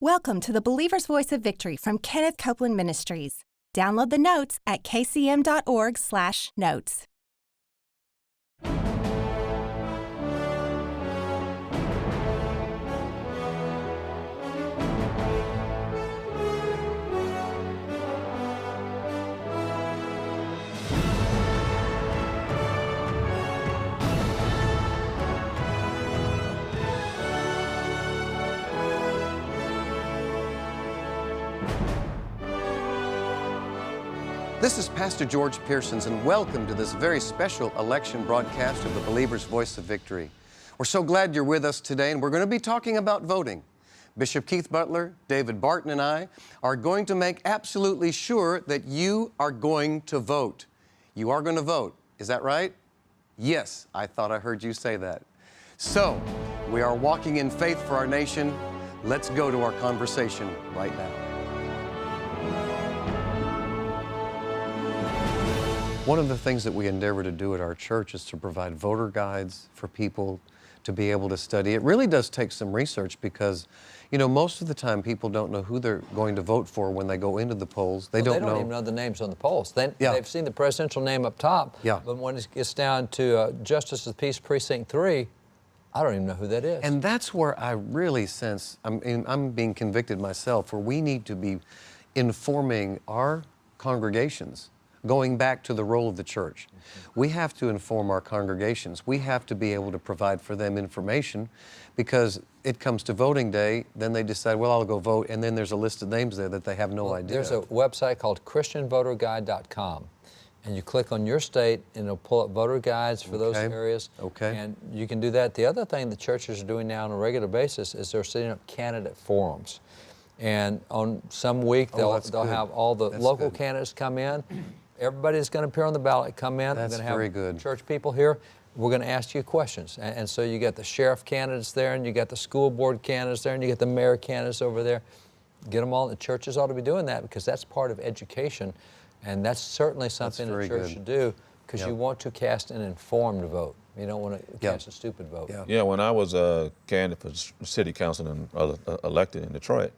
Welcome to the Believer's Voice of Victory from Kenneth Copeland Ministries. Download the notes at kcm.org/notes. This is Pastor George Pearsons, and welcome to this very special election broadcast of the Believer's Voice of Victory. We're so glad you're with us today, and we're going to be talking about voting. Bishop Keith Butler, David Barton, and I are going to make absolutely sure that you are going to vote. You are going to vote. Is that right? Yes, I thought I heard you say that. So, we are walking in faith for our nation. Let's go to our conversation right now. One of the things that we endeavor to do at our church is to provide voter guides for people to be able to study. It really does take some research because, you know, most of the time people don't know who they're going to vote for when they go into the polls. They don't even know the names on the polls. They've seen the presidential name up top, but when it gets down to Justice of the Peace Precinct 3, I don't even know who that is. And that's where I really sense, I'm being convicted myself, where we need to be informing our congregations, going back to the role of the church. We have to inform our congregations. We have to be able to provide for them information, because it comes to voting day, then they decide, well, I'll go vote, and then there's a list of names there that they have no idea. There's a website called christianvoterguide.com, and you click on your state, and it'll pull up voter guides for those areas. And you can do that. The other thing the churches are doing now on a regular basis is they're setting up candidate forums. And on some week, they'll have all the local candidates come in. Everybody's going to appear on the ballot, come in. That's very good. Church people here. We're going to ask you questions. And so you got the sheriff candidates there, and you got the school board candidates there, and you got the mayor candidates over there. Get them all. The churches ought to be doing that, because that's part of education. And that's certainly something the church should do, because you want to cast an informed vote. You don't want to cast a stupid vote. Yeah, when I was a candidate for city council and elected in Detroit,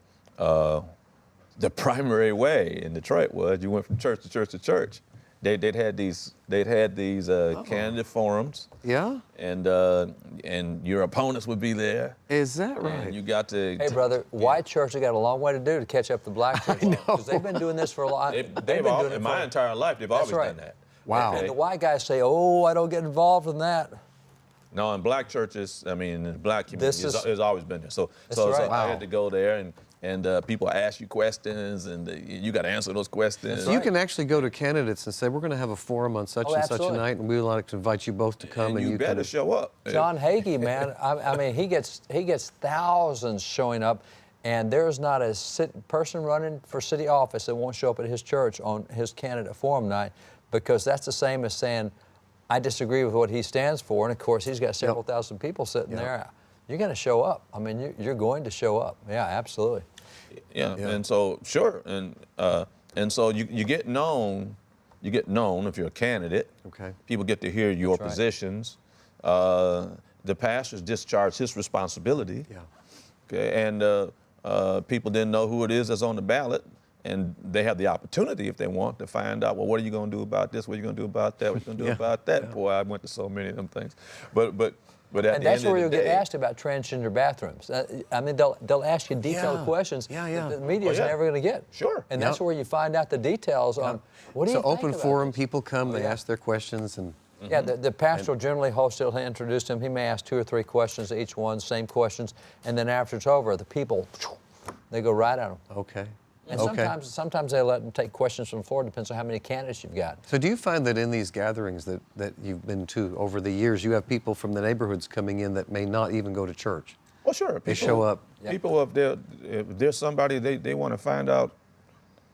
the primary way in Detroit was you went from church to church to church. They'd had these candidate forums. Yeah. And your opponents would be there. Is that right? And you got to. Hey, brother, white church has got a long way to do to catch up the black church. Because they've been doing this for a lot. They've been doing it my entire life. They've always done that. Wow. And the white guys say, "Oh, I don't get involved in that." No, in black churches, I mean, in the black community, it's always been there. So I had to go there, and people ask you questions, and you got to answer those questions. So you can actually go to candidates and say, we're going to have a forum on such and such a night, and we would like to invite you both to come. And you better show up. John Hagee, man, I mean, he gets thousands showing up, and there's not a person running for city office that won't show up at his church on his candidate forum night, because that's the same as saying, I disagree with what he stands for, and of course he's got several thousand people sitting there. You're going to show up. I mean, you're going to show up. Yeah, absolutely. Yeah. And so and so you get known. You get known if you're a candidate. People get to hear your positions. The pastors discharge his responsibility. And people didn't know who it is that's on the ballot. And they have the opportunity, if they want, to find out, well, what are you going to do about this? What are you going to do about that? What are you going to do about that? Boy, I went to so many of them things. But at and that's where you'll get asked about transgender bathrooms. I mean, they'll ask you detailed questions that the media's never going to get. And that's where you find out the details on what do you think about open forum, people come, they ask their questions. And yeah, the pastor will generally host it, he'll introduce them. He may ask 2 or 3 questions to each one, same questions. And then after it's over, the people, they go right at them. And sometimes they let them take questions from the floor. Depends on how many candidates you've got. So do you find that in these gatherings that you've been to over the years, you have people from the neighborhoods coming in that may not even go to church? Well, sure. They show up. People, if there's somebody they want to find out,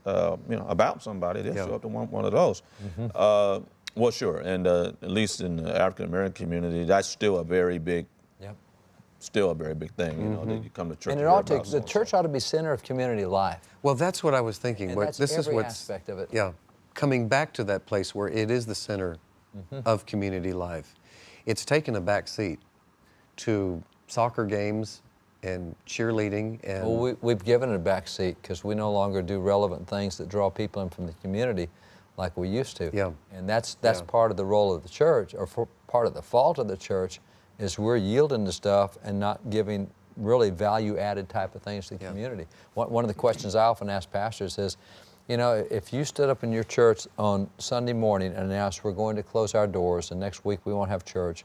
about somebody, they'll show up to one of those. Well, sure. And at least in the African American community, that's still a very big. Still a very big thing, you know, that you come to church. And the church ought to be center of community life. Well, that's what I was thinking. And that's every aspect of it. Yeah, coming back to that place where it is the center of community life. It's taken a back seat to soccer games and cheerleading and... Well, we've given it a back seat because we no longer do relevant things that draw people in from the community like we used to. Yeah. And that's part of the role of the church, or part of the fault of the church, is we're yielding to stuff and not giving really value-added type of things to the community. One of the questions I often ask pastors is, you know, if you stood up in your church on Sunday morning and announced we're going to close our doors and next week we won't have church,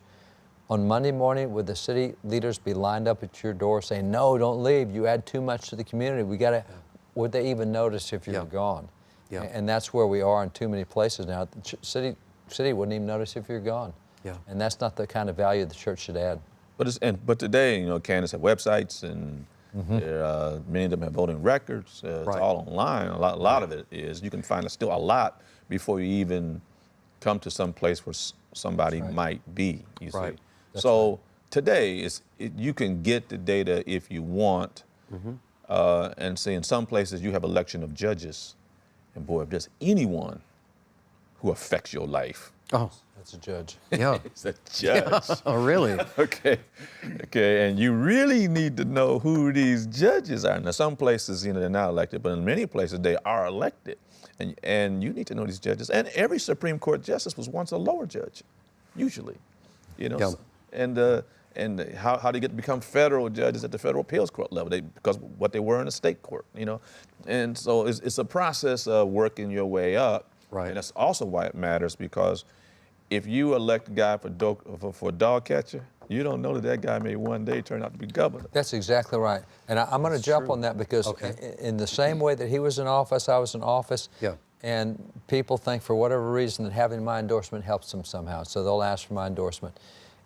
on Monday morning would the city leaders be lined up at your door saying, no, don't leave, you add too much to the community, we got to, would they even notice if you're gone? Yeah. And that's where we are in too many places now. The city wouldn't even notice if you're gone. Yeah. And that's not the kind of value the church should add. But today, you know, candidates have websites, and many of them have voting records. It's all online. A lot of it is. You can find still a lot before you even come to some place where somebody might be. You see. So today, you can get the data if you want, and see in some places you have election of judges, and boy, if there's anyone who affects your life. Oh. That's a judge. Yeah. It's a judge. Oh, really? Okay, and you really need to know who these judges are. Now, some places, you know, they're not elected, but in many places they are elected. And you need to know these judges. And every Supreme Court justice was once a lower judge, usually. You know, and how they get to become federal judges at the federal appeals court level, because what they were in the state court, you know. And so it's a process of working your way up. Right. And that's also why it matters, because if you elect a guy for dog catcher, you don't know that guy may one day turn out to be governor. That's exactly right. And I'm going to jump on that because in the same way that he was in office, I was in office, and people think for whatever reason that having my endorsement helps them somehow, so they'll ask for my endorsement.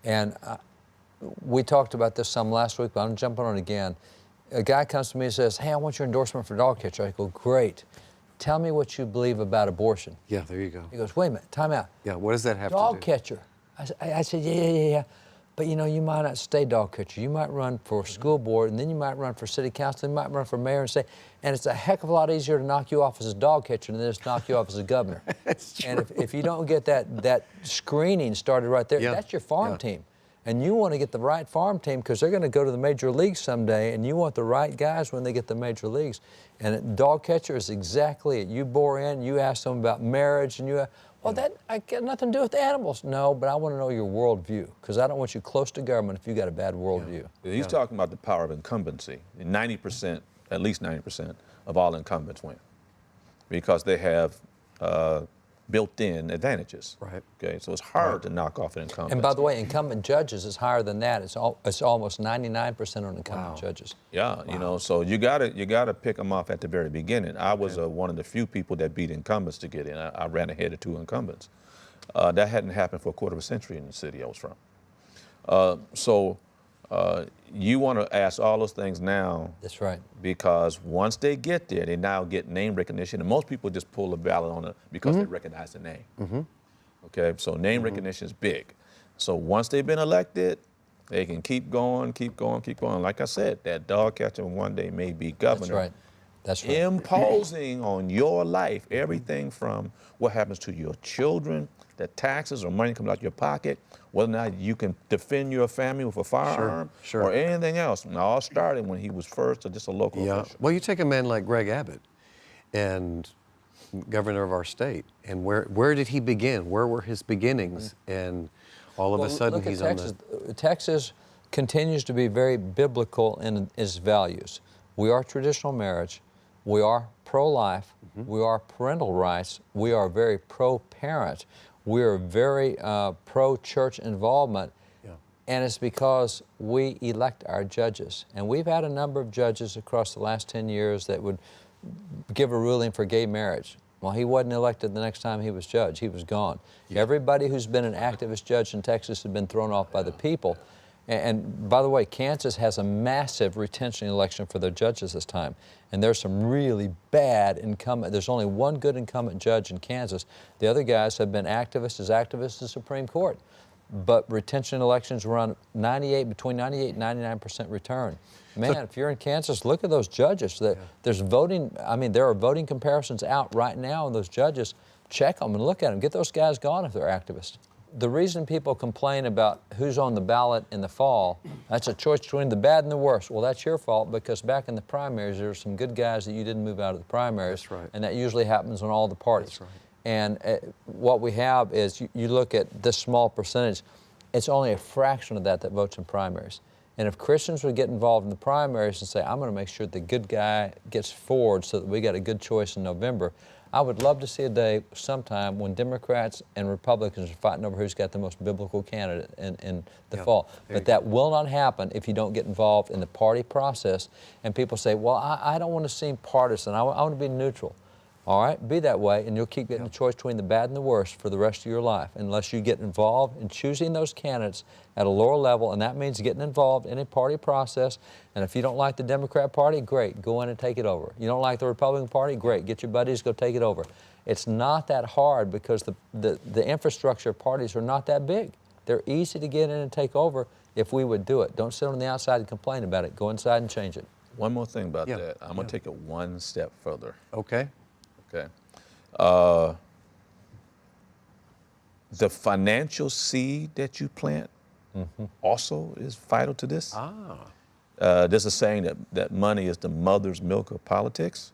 And we talked about this some last week, but I'm jumping on it again. A guy comes to me and says, hey, I want your endorsement for dog catcher. I go, great. Tell me what you believe about abortion. Yeah, there you go. He goes, wait a minute, time out. Yeah, what does that have to do? Dog catcher. I said, yeah. But you know, you might not stay dog catcher. You might run for school board, and then you might run for city council, you might run for mayor and say, and it's a heck of a lot easier to knock you off as a dog catcher than it is to knock you off as a governor. That's true. And if you don't get that screening started right there, that's your farm team. And you want to get the right farm team because they're going to go to the major leagues someday, and you want the right guys when they get to the major leagues. And dog catcher is exactly it. You bore in, you ask them about marriage, and that I got nothing to do with the animals. No, but I want to know your worldview, because I don't want you close to government if you got a bad worldview. He's talking about the power of incumbency. 90%, at least 90% of all incumbents win, because they have built-in advantages. Right. Okay, so it's hard to knock off an incumbent. And by the way, incumbent judges is higher than that. It's almost 99% on incumbent judges. Yeah, you know, so you gotta pick them off at the very beginning. I was one of the few people that beat incumbents to get in. I ran ahead of 2 incumbents. That hadn't happened for a quarter of a century in the city I was from. You want to ask all those things now. That's right. Because once they get there, they now get name recognition, and most people just pull the ballot on it because they recognize the name. Okay, so name recognition is big. So once they've been elected, they can keep going. Like I said, that dog catcher one day may be governor. That's right. Imposing on your life everything from what happens to your children, the taxes or money comes out your pocket, whether or not you can defend your family with a firearm or anything else. And all started when he was first or just a local official. Well, you take a man like Greg Abbott, and governor of our state, and where did he begin? Where were his beginnings? And all of a sudden he's Texas. Texas continues to be very biblical in its values. We are traditional marriage. We are pro-life. We are parental rights. We are very pro-parent. We are very pro-church involvement. And it's because we elect our judges. And we've had a number of judges across the last 10 years that would give a ruling for gay marriage. Well, he wasn't elected the next time he was judge. He was gone. Everybody who's been an activist judge in Texas has been thrown off by the people. And by the way, Kansas has a massive retention election for their judges this time. And there's some really bad incumbent. There's only one good incumbent judge in Kansas. The other guys have been activists in the Supreme Court. But retention elections run between 98 and 99% return. Man, if you're in Kansas, look at those judges. There's voting, there are voting comparisons out right now on those judges. Check them and look at them. Get those guys gone if they're activists. the reason people complain about who's on the ballot in the fall, that's a choice between the bad and the worst. Well, that's your fault, because back in the primaries, there were some good guys that you didn't move out of the primaries. That's right. And that usually happens on all the parties. That's right. And what we have is, you look at this small percentage, it's only a fraction of that votes in primaries. And if Christians would get involved in the primaries and say, I'm going to make sure the good guy gets forward so that we got a good choice in November, I would love to see a day sometime when Democrats and Republicans are fighting over who's got the most biblical candidate in the fall. But that will not happen if you don't get involved in the party process. And people say, well, I don't want to seem partisan. I want to be neutral. All right, be that way, and you'll keep getting the choice between the bad and the worst for the rest of your life, unless you get involved in choosing those candidates at a lower level, and that means getting involved in a party process. And if you don't like the Democrat Party, great, go in and take it over. You don't like the Republican Party, great, get your buddies, go take it over. It's not that hard, because the infrastructure parties are not that big. They're easy to get in and take over if we would do it. Don't sit on the outside and complain about it. Go inside and change it. One more thing about that. I'm going to take it one step further. Okay. Okay. The financial seed that you plant also is vital to this. There's a saying that money is the mother's milk of politics,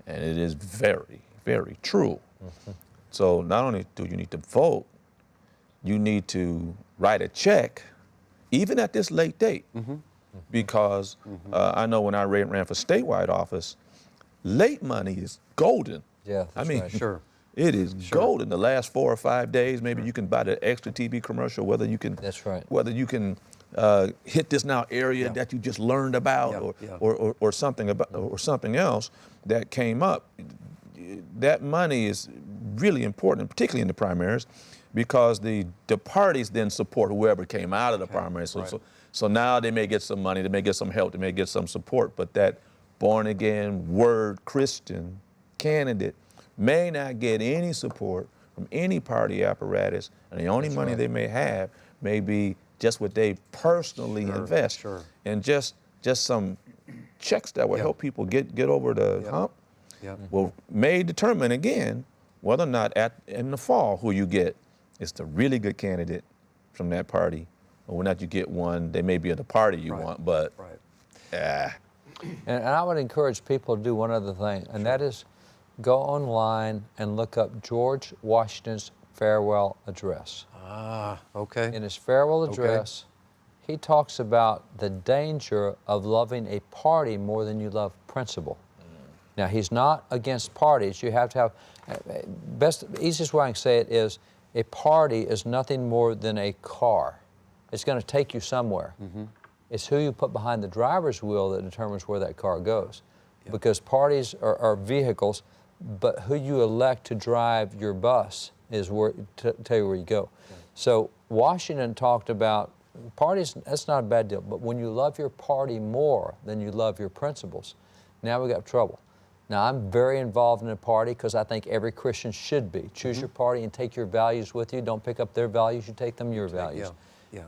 and it is very, very true. So not only do you need to vote, you need to write a check, even at this late date, because I know when I ran for statewide office, late money is golden. Yeah, that's right. Sure. It is golden. The last 4 or 5 days, maybe you can buy the extra TV commercial, whether you can. That's right. Whether you can hit this now area that you just learned about, or something about, or something else that came up. That money is really important, particularly in the primaries, because the parties then support whoever came out of the primaries. So now they may get some money, they may get some help, they may get some support, but that born again, word Christian candidate may not get any support from any party apparatus, and the only money they may have may be just what they personally invest, and just some checks that will help people get over the hump. Well, may determine again whether or not in the fall who you get is the really good candidate from that party, or whether or not you get one. They may be of the party you want, but And I would encourage people to do one other thing, and that is go online and look up George Washington's farewell address. Okay. In his farewell address, he talks about the danger of loving a party more than you love principle. Now, he's not against parties. You have to have, easiest way I can say it is, a party is nothing more than a car. It's going to take you somewhere. It's who you put behind the driver's wheel that determines where that car goes. Because parties are vehicles, but who you elect to drive your bus is tell you where you go. So Washington talked about parties, that's not a bad deal, but when you love your party more than you love your principles, now we got trouble. Now, I'm very involved in a party because I think every Christian should be. Choose your party and take your values with you. Don't pick up their values, you take them your values.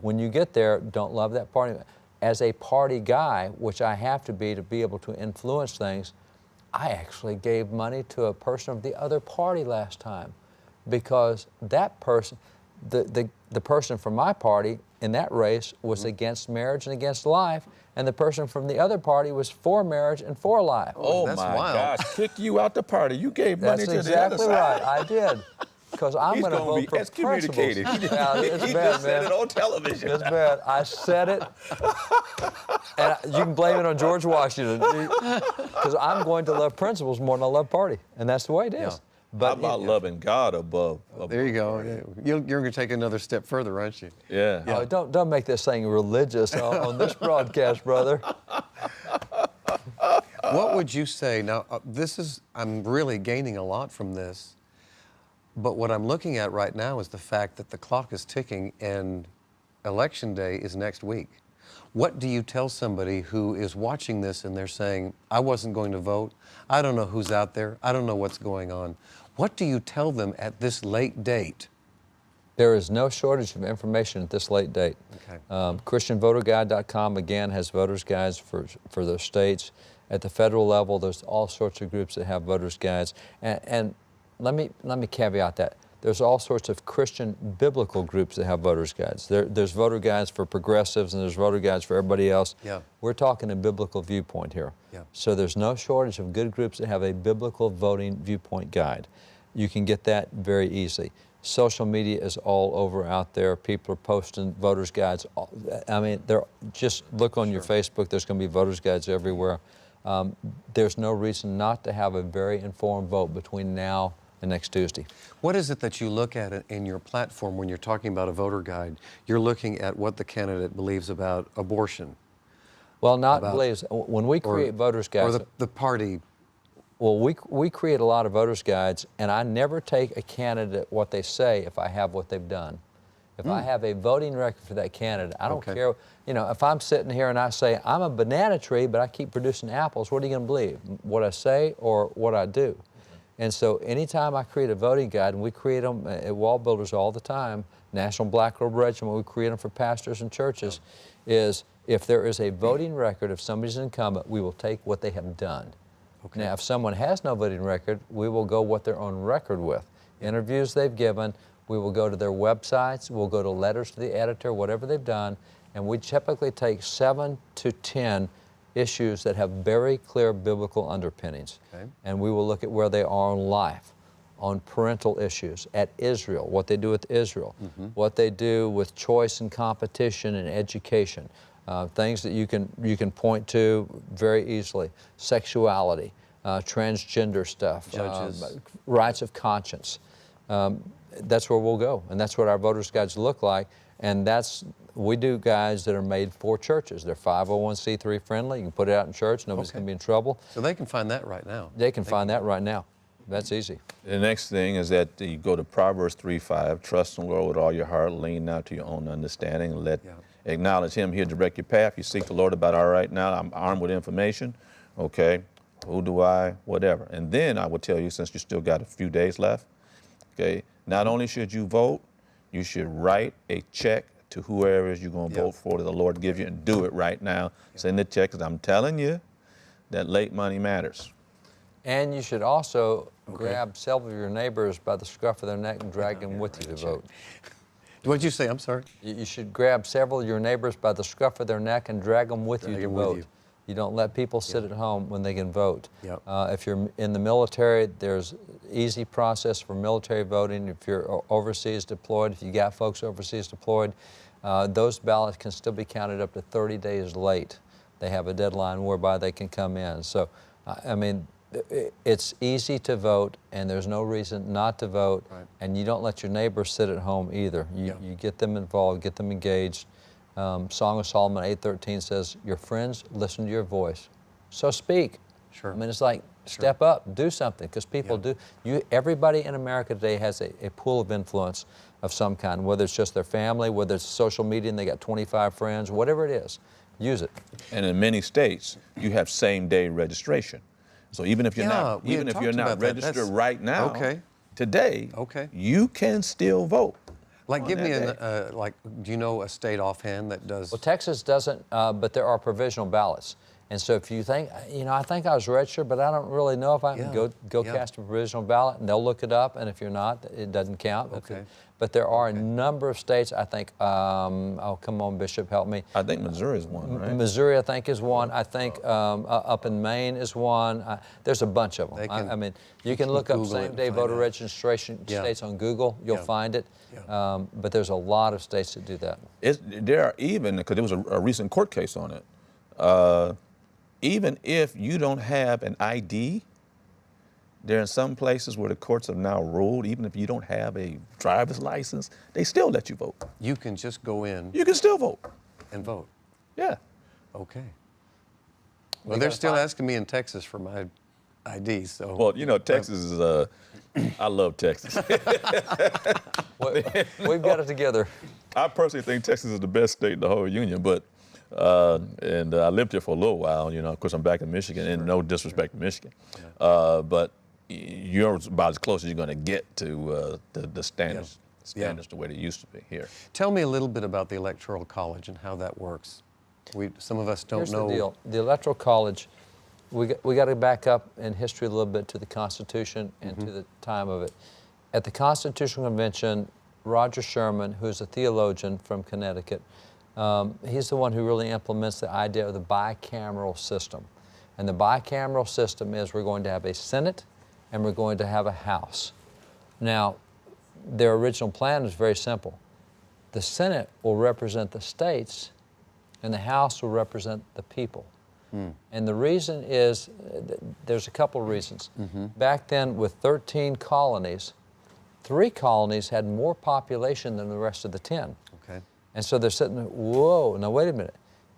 When you get there, don't love that party. As a party guy, which I have to be able to influence things, I actually gave money to a person of the other party last time, because that person, the person from my party in that race was against marriage and against life, and the person from the other party was for marriage and for life. Oh, that's my gosh, kick you out the party. You gave money to the other side. That's exactly right, I did. Because I'm going to vote for principles. He just said it on television. It's bad. I said it, and you can blame it on George Washington, because I'm going to love principles more than I love party, and that's the way it is. But how about loving God above? There you go. You're going to take another step further, aren't you? Oh, don't make this thing religious on this broadcast, brother. What would you say? Now, I'm really gaining a lot from this. But what I'm looking at right now is the fact that the clock is ticking and Election Day is next week. What do you tell somebody who is watching this and they're saying, I wasn't going to vote, I don't know who's out there, I don't know what's going on? What do you tell them at this late date? There is no shortage of information at this late date. ChristianVoterGuide.com, again, has voters' guides for those states. At the federal level, there's all sorts of groups that have voters' guides. And let me caveat that. There's all sorts of Christian biblical groups that have voters guides. There's voter guides for progressives and there's voter guides for everybody else. Yeah. We're talking a biblical viewpoint here. Yeah. So there's no shortage of good groups that have a biblical voting viewpoint guide. You can get that very easily. Social media is all over out there. People are posting voters guides. I mean, just look on your Facebook, there's going to be voters guides everywhere. There's no reason not to have a very informed vote between now and next Tuesday. What is it that you look at in your platform when you're talking about a voter guide? You're looking at what the candidate believes about abortion. Well, not believes. When we create voters guides, or the party. Well, we create a lot of voters guides, and I never take a candidate what they say if I have what they've done. If I have a voting record for that candidate, I don't care. You know, if I'm sitting here and I say, I'm a banana tree, but I keep producing apples, what are you going to believe? What I say or what I do? And so anytime I create a voting guide, and we create them at Wall Builders all the time, National Black Robe Regiment, we create them for pastors and churches, is if there is a voting record, if somebody's an incumbent, we will take what they have done. Okay. Now, if someone has no voting record, we will go what they're on record with. Interviews they've given, we will go to their websites, we'll go to letters to the editor, whatever they've done, and we typically take 7 to 10 issues that have very clear biblical underpinnings. Okay. And we will look at where they are in life, on parental issues, at Israel, what they do with Israel, what they do with choice and competition and education, things that you can point to very easily, sexuality, transgender stuff, rights of conscience. That's where we'll go, and that's what our voters guides look like, and we do guides that are made for churches. They're 501c3 friendly. You can put it out in church. Nobody's going to be in trouble. So they can find that right now. They can find that right now. That's easy. The next thing is that you go to Proverbs 3:5, trust in the Lord with all your heart, lean not to your own understanding, and acknowledge Him, He'll direct your path. You seek the Lord about, all right, now I'm armed with information, okay, who do I, whatever. And then I would tell you, since you still got a few days left, okay, not only should you vote, you should write a check to whoever it is you're going to vote for that the Lord gives you, and do it right now. Send the check, because I'm telling you that late money matters. And you should also grab several of your neighbors by the scruff of their neck and drag them with you to vote. What did you say? I'm sorry. You should grab several of your neighbors by the scruff of their neck and drag them with you to vote. You don't let people sit at home when they can vote. If you're in the military, there's easy process for military voting. If you're overseas deployed, if you got folks overseas deployed, those ballots can still be counted up to 30 days late. They have a deadline whereby they can come in. So, I mean, it's easy to vote, and there's no reason not to vote, and you don't let your neighbors sit at home either. You get them involved, get them engaged. Song of Solomon 8:13 says, your friends listen to your voice, so speak. I mean, it's like, step up, do something, because people do. Everybody in America today has a pool of influence of some kind, whether it's just their family, whether it's social media and they got 25 friends, whatever it is, use it. And in many states, you have same-day registration. So even if you're not registered right now, today, you can still vote. Like, give me do you know a state offhand that does? Well, Texas doesn't, but there are provisional ballots. And so if you think, I think I was registered, but I don't really know if I can go cast a provisional ballot, and they'll look it up, and if you're not, it doesn't count. But there are a number of states, I think, oh, come on, Bishop, help me. I think Missouri is one, right? Missouri, I think, is one. I think up in Maine is one. There's a bunch of them. I mean, you can look up same-day voter registration states on Google. You'll find it. But there's a lot of states that do that. There are even, because there was a recent court case on it, even if you don't have an ID, there are some places where the courts have now ruled, even if you don't have a driver's license, they still let you vote. You can just go in. You can still vote. And vote. Yeah. Okay. Well, they're still asking me in Texas for my ID, so. Well, Texas is, I love Texas. We've got it together. I personally think Texas is the best state in the whole union, but and I lived here for a little while, of course I'm back in Michigan, and no disrespect to Michigan, but you're about as close as you're going to get to the standards the way they used to be here. Tell me a little bit about the Electoral College and how that works. Some of us don't know. Here's the deal. The Electoral College, we got to back up in history a little bit to the Constitution and to the time of it. At the Constitutional Convention, Roger Sherman, who's a theologian from Connecticut, he's the one who really implements the idea of the bicameral system. And the bicameral system is we're going to have a Senate and we're going to have a House. Now, their original plan is very simple. The Senate will represent the states and the House will represent the people. And the reason is, there's a couple of reasons. Back then, with 13 colonies, 3 colonies had more population than the rest of the 10. Okay. And so they're sitting there, whoa, now wait a minute.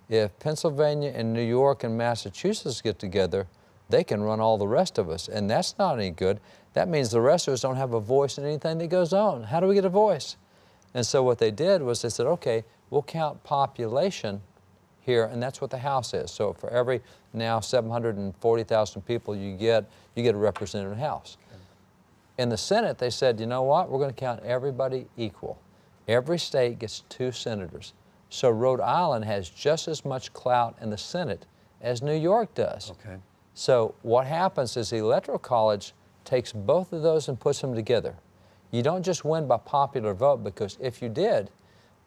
If Pennsylvania and New York and Massachusetts get together, they can run all the rest of us, and that's not any good. That means the rest of us don't have a voice in anything that goes on. How do we get a voice? And so what they did was they said, okay, we'll count population here, and that's what the House is. So for every now 740,000 people you get a representative House. Okay. In the Senate, they said, you know what, we're going to count everybody equal. Every state gets 2 senators. So Rhode Island has just as much clout in the Senate as New York does. Okay. So what happens is the Electoral College takes both of those and puts them together. You don't just win by popular vote, because if you did,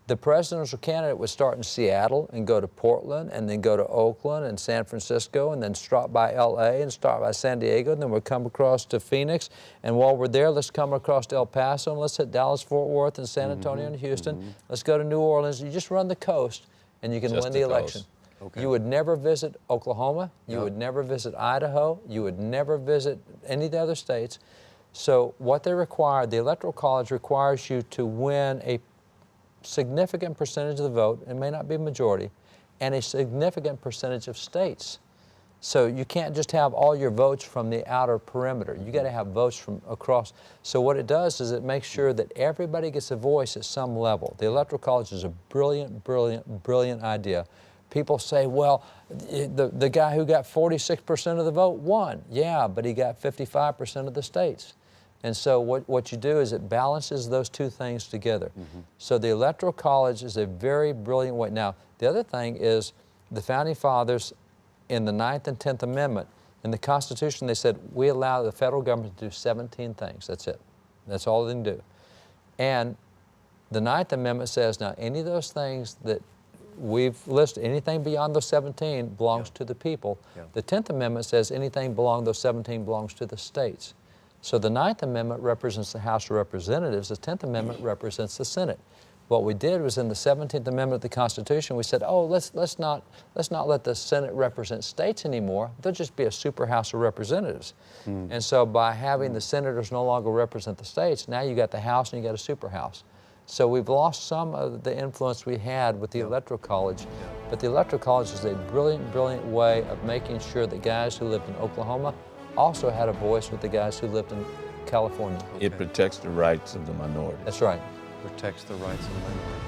the presidential candidate would start in Seattle and go to Portland and then go to Oakland and San Francisco and then stop by LA and start by San Diego, and then we'll come across to Phoenix, and while we're there, let's come across to El Paso and let's hit Dallas, Fort Worth and San Antonio and Houston. Let's go to New Orleans. You just run the coast and you can win the election. Okay. You would never visit Oklahoma, you would never visit Idaho, you would never visit any of the other states. So what they require, the Electoral College requires you to win a significant percentage of the vote, it may not be majority, and a significant percentage of states. So you can't just have all your votes from the outer perimeter. You got to have votes from across. So what it does is it makes sure that everybody gets a voice at some level. The Electoral College is a brilliant, brilliant, brilliant idea. People say, well, the guy who got 46% of the vote won. Yeah, but he got 55% of the states. And so what you do is it balances those 2 things together. So the Electoral College is a very brilliant way. Now, the other thing is the Founding Fathers in the 9th and 10th Amendment, in the Constitution, they said, we allow the federal government to do 17 things. That's it. That's all they can do. And the 9th Amendment says, now, any of those things that we've listed, anything beyond those 17 belongs to the people. The 10th Amendment says anything beyond those 17 belongs to the states. So the 9th Amendment represents the House of Representatives. The 10th Amendment represents the Senate. What we did was in the 17th Amendment of the Constitution, we said, oh, let's not let the Senate represent states anymore. They'll just be a super House of Representatives. And so by having the senators no longer represent the states, now you got the House and you got a super House. So we've lost some of the influence we had with the Electoral College, but the Electoral College is a brilliant, brilliant way of making sure that guys who lived in Oklahoma also had a voice with the guys who lived in California. It protects the rights of the minority. That's right. Protects the rights of the minority.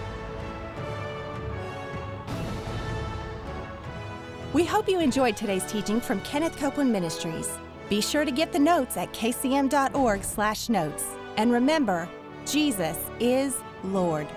We hope you enjoyed today's teaching from Kenneth Copeland Ministries. Be sure to get the notes at kcm.org/notes. And remember, Jesus is Lord.